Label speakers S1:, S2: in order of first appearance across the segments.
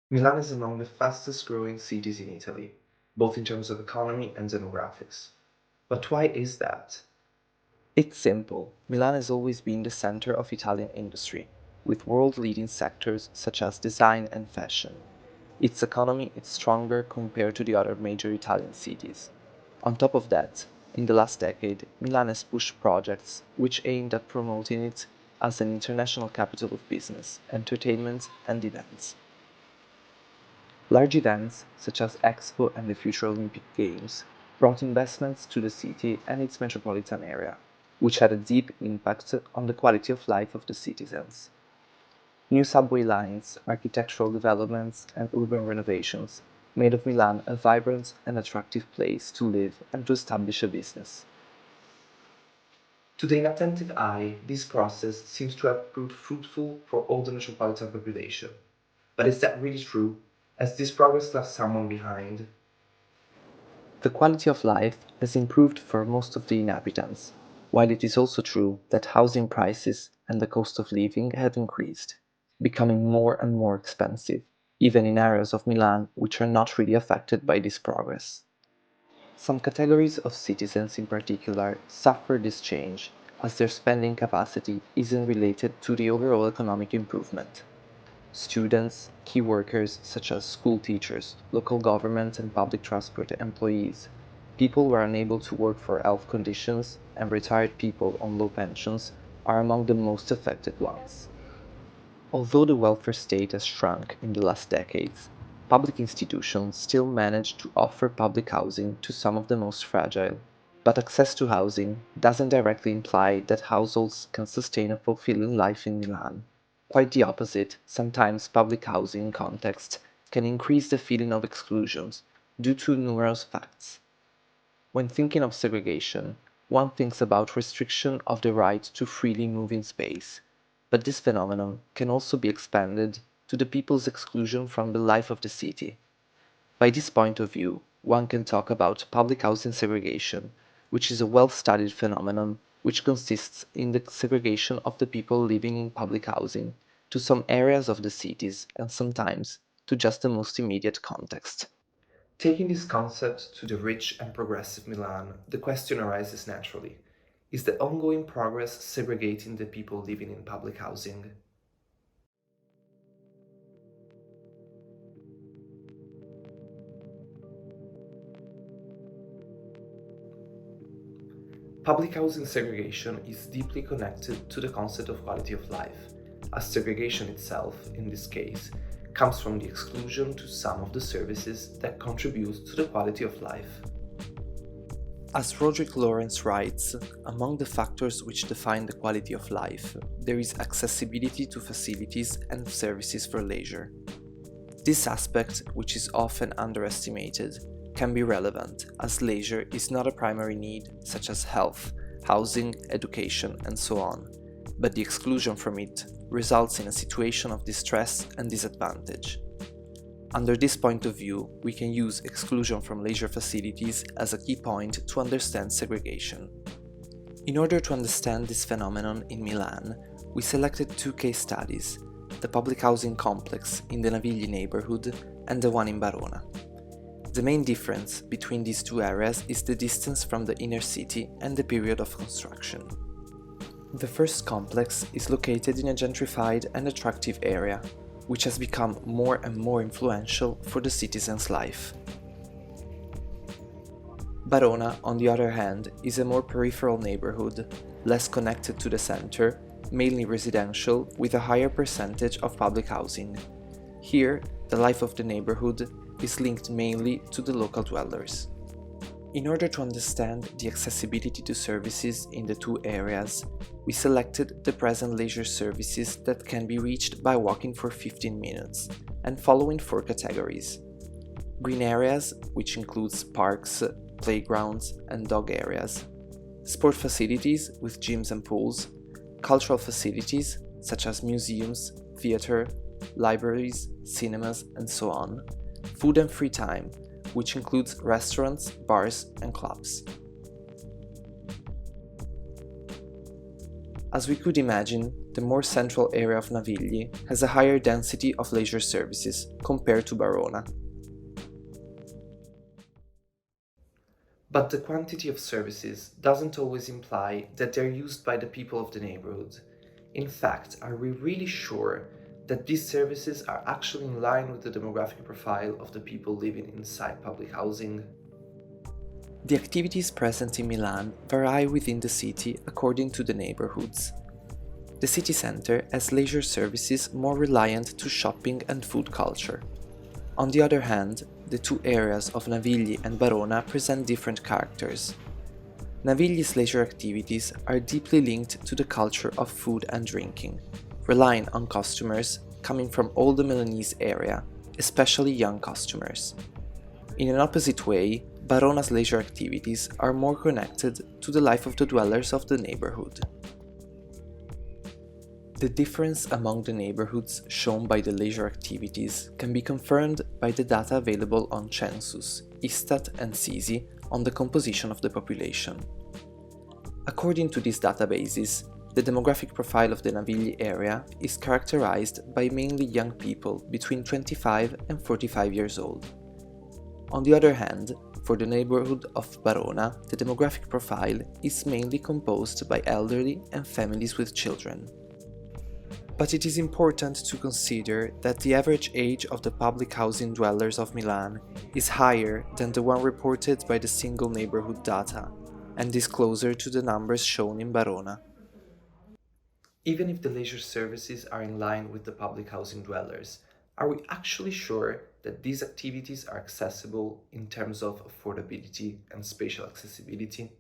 S1: Milan is among the fastest growing cities in Italy, both in terms of economy and demographics. But why is that?
S2: It's simple. Milan has always been the center of Italian industry, with world-leading sectors such as design and fashion. Its economy is stronger compared to the other major Italian cities. On top of that, in the last decade, Milan has pushed projects which aimed at promoting it as an international capital of business, entertainment, and events. Large events, such as Expo and the future Olympic Games, brought investments to the city and its metropolitan area, which had a deep impact on the quality of life of the citizens. New subway lines, architectural developments, and urban renovations made of Milan a vibrant and attractive place to live and to establish a business.
S1: To the inattentive eye, this process seems to have proved fruitful for all the metropolitan population. But is that really true? Has this progress left someone behind?
S2: The quality of life has improved for most of the inhabitants, while it is also true that housing prices and the cost of living have increased, becoming more and more expensive, even in areas of Milan which are not really affected by this progress. Some categories of citizens in particular suffer this change, as their spending capacity isn't related to the overall economic improvement. Students, key workers such as school teachers, local government and public transport employees, people who are unable to work for health conditions, and retired people on low pensions are among the most affected ones. Although the welfare state has shrunk in the last decades, public institutions still manage to offer public housing to some of the most fragile. But access to housing doesn't directly imply that households can sustain a fulfilling life in Milan. Quite the opposite, sometimes public housing context can increase the feeling of exclusions due to numerous facts. When thinking of segregation, one thinks about restriction of the right to freely move in space, but this phenomenon can also be expanded to the people's exclusion from the life of the city. By this point of view, one can talk about public housing segregation, which is a well-studied phenomenon which consists in the segregation of the people living in public housing to some areas of the cities and sometimes to just the most immediate context.
S1: Taking this concept to the rich and progressive Milan, the question arises naturally. Is the ongoing progress segregating the people living in public housing? Public housing segregation is deeply connected to the concept of quality of life, as segregation itself, in this case, comes from the exclusion to some of the services that contribute to the quality of life.
S2: As Roderick Lawrence writes, among the factors which define the quality of life, there is accessibility to facilities and services for leisure. This aspect, which is often underestimated, can be relevant as leisure is not a primary need such as health, housing, education, and so on, but the exclusion from it results in a situation of distress and disadvantage. Under this point of view, we can use exclusion from leisure facilities as a key point to understand segregation. In order to understand this phenomenon in Milan, we selected two case studies, the public housing complex in the Navigli neighborhood and the one in Barona. The main difference between these two areas is the distance from the inner city and the period of construction. The first complex is located in a gentrified and attractive area, which has become more and more influential for the citizens' life. Barona, on the other hand, is a more peripheral neighborhood, less connected to the center, mainly residential, with a higher percentage of public housing. Here, the life of the neighborhood is linked mainly to the local dwellers. In order to understand the accessibility to services in the two areas, we selected the present leisure services that can be reached by walking for 15 minutes, and following four categories. Green areas, which includes parks, playgrounds, and dog areas. Sport facilities with gyms and pools. Cultural facilities, such as museums, theater, libraries, cinemas, and so on. Food and free time, which includes restaurants, bars, and clubs. As we could imagine, the more central area of Navigli has a higher density of leisure services compared to Barona.
S1: But the quantity of services doesn't always imply that they're used by the people of the neighborhood. In fact, are we really sure that these services are actually in line with the demographic profile of the people living inside public housing?
S2: The activities present in Milan vary within the city according to the neighborhoods. The city center has leisure services more reliant to shopping and food culture. On the other hand, the two areas of Navigli and Barona present different characters. Navigli's leisure activities are deeply linked to the culture of food and drinking, relying on customers coming from all the Milanese area, especially young customers. In an opposite way, Barona's leisure activities are more connected to the life of the dwellers of the neighborhood. The difference among the neighborhoods shown by the leisure activities can be confirmed by the data available on Census, Istat and SISI on the composition of the population. According to these databases, the demographic profile of the Navigli area is characterized by mainly young people between 25 and 45 years old. On the other hand, for the neighborhood of Barona, the demographic profile is mainly composed by elderly and families with children. But it is important to consider that the average age of the public housing dwellers of Milan is higher than the one reported by the single neighborhood data, and is closer to the numbers shown in Barona.
S1: Even if the leisure services are in line with the public housing dwellers, are we actually sure that these activities are accessible in terms of affordability and spatial accessibility?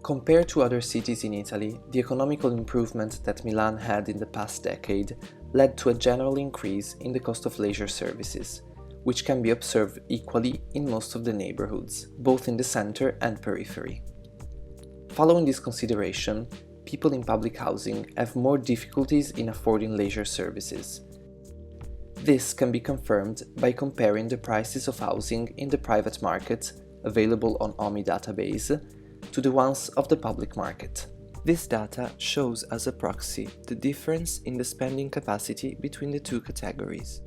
S2: Compared to other cities in Italy, the economical improvement that Milan had in the past decade led to a general increase in the cost of leisure services, which can be observed equally in most of the neighborhoods, both in the center and periphery. Following this consideration, people in public housing have more difficulties in affording leisure services. This can be confirmed by comparing the prices of housing in the private market, available on OMI database, to the ones of the public market. This data shows as a proxy the difference in the spending capacity between the two categories.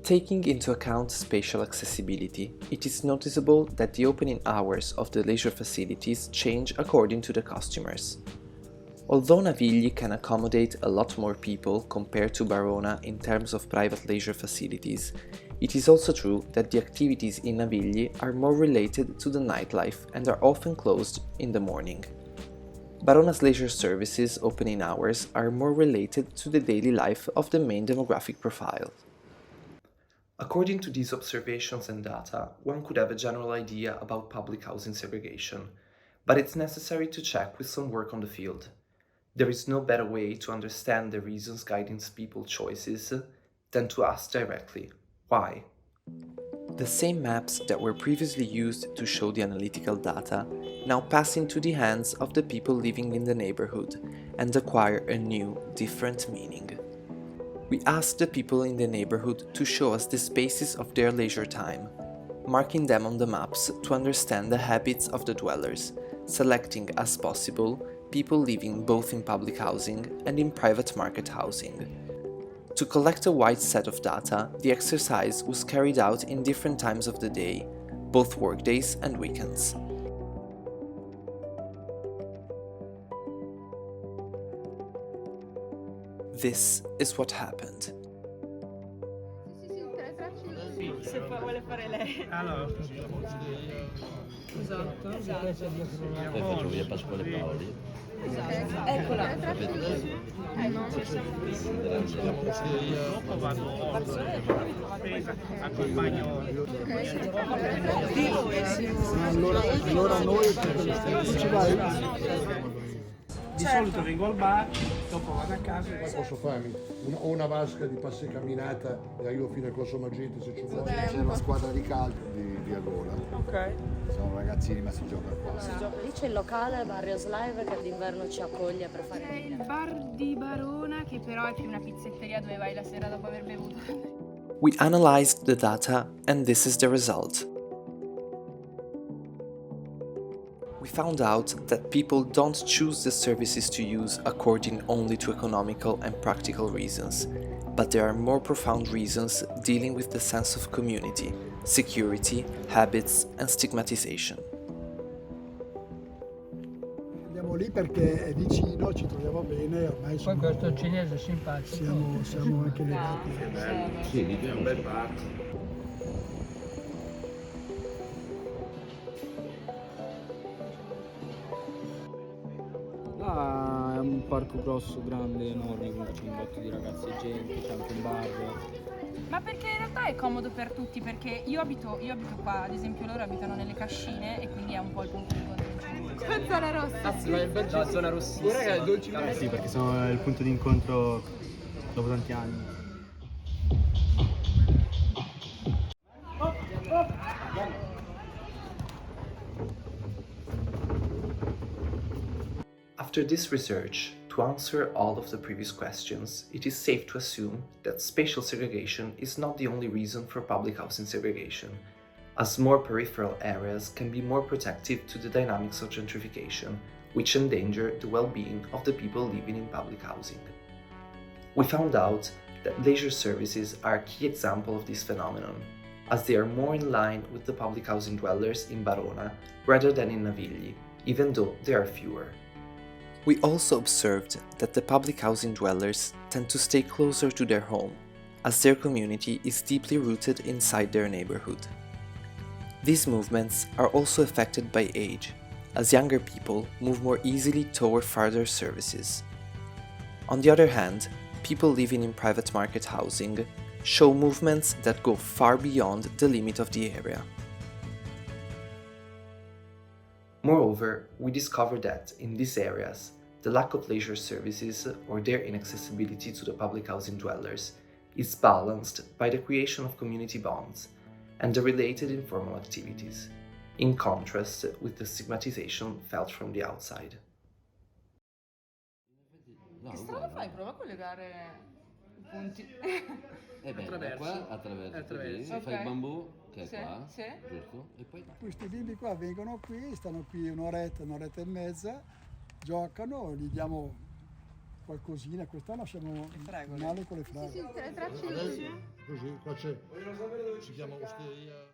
S2: Taking into account spatial accessibility, it is noticeable that the opening hours of the leisure facilities change according to the customers. Although Navigli can accommodate a lot more people compared to Barona in terms of private leisure facilities, it is also true that the activities in Navigli are more related to the nightlife and are often closed in the morning. Barona's leisure services opening hours are more related to the daily life of the main demographic profile.
S1: According to these observations and data, one could have a general idea about public housing segregation, but it's necessary to check with some work on the field. There is no better way to understand the reasons guiding people's choices than to ask directly, why?
S2: The same maps that were previously used to show the analytical data now pass into the hands of the people living in the neighborhood and acquire a new, different meaning. We asked the people in the neighborhood to show us the spaces of their leisure time, marking them on the maps to understand the habits of the dwellers, selecting as possible people living both in public housing and in private market housing. To collect a wide set of data, the exercise was carried out in different times of the day, both workdays and weekends. This is what happened.
S3: Se vuole fare lei. Allora, esatto.
S4: Poi faccio via Pasquale Paoli.
S3: Eccola.
S4: Dopo
S3: vado accompagno.
S5: Allora noi ci vai?
S3: Di solito vengo al bar, dopo vado a casa e
S5: Posso farmi una vasca di passeggiata e arrivo fino al corso Magenta se ci vuoi. C'è una squadra di calcio di Agola.
S3: Ok.
S5: Sono ragazzini ma si gioca qua.
S6: Lì c'è il locale Barrio Slive che d'inverno ci accoglie per fare
S7: C'è il bar di Barona che però è più una pizzetteria dove vai la sera dopo aver bevuto.
S2: We analyzed the data and this is the result.
S1: we found out that people don't choose the services to use according only to economical and practical reasons, but there are more profound reasons dealing with the sense of community, security, habits, and stigmatization.
S8: Andiamo lì perché è vicino, ci troviamo bene, ormai
S3: Poi questo cinese simpatico.
S8: siamo anche legati.
S4: Sì, lì è un bel parco.
S9: Là è un parco grosso, grande, enorme, comunque c'è un botto di ragazzi e gente, c'è anche un bar.
S7: Ma perché in realtà è comodo per tutti, perché io abito qua, ad esempio loro abitano nelle cascine e quindi è un po' il punto di incontro. Con zona rossa.
S9: La zona rossissima. Sì, perché sono il punto di incontro dopo tanti anni.
S1: After this research, to answer all of the previous questions, it is safe to assume that spatial segregation is not the only reason for public housing segregation, as more peripheral areas can be more protective to the dynamics of gentrification, which endanger the well-being of the people living in public housing. We found out that leisure services are a key example of this phenomenon, as they are more in line with the public housing dwellers in Barona rather than in Navigli, even though there are fewer. We also observed that the public housing dwellers tend to stay closer to their home, as their community is deeply rooted inside their neighborhood. These movements are also affected by age, as younger people move more easily toward farther services. On the other hand, people living in private market housing show movements that go far beyond the limit of the area. Moreover, we discovered that, in these areas, the lack of leisure services or their inaccessibility to the public housing dwellers is balanced by the creation of community bonds and the related informal activities, in contrast with the stigmatization felt from the outside.
S10: Che strada fai? Prova a collegare i punti.
S4: Da qua attraverso.
S10: Ok.
S4: Fai il bambù che è
S10: Sì,
S4: qua,
S10: sì.
S4: giusto? E poi
S8: Questi bimbi qua vengono qui, stanno qui un'oretta e mezza, giocano, gli diamo qualcosina. Quest'anno siamo male con le fragole.
S7: Sì, tracce.
S5: Così, qua c'è, si chiama osteria.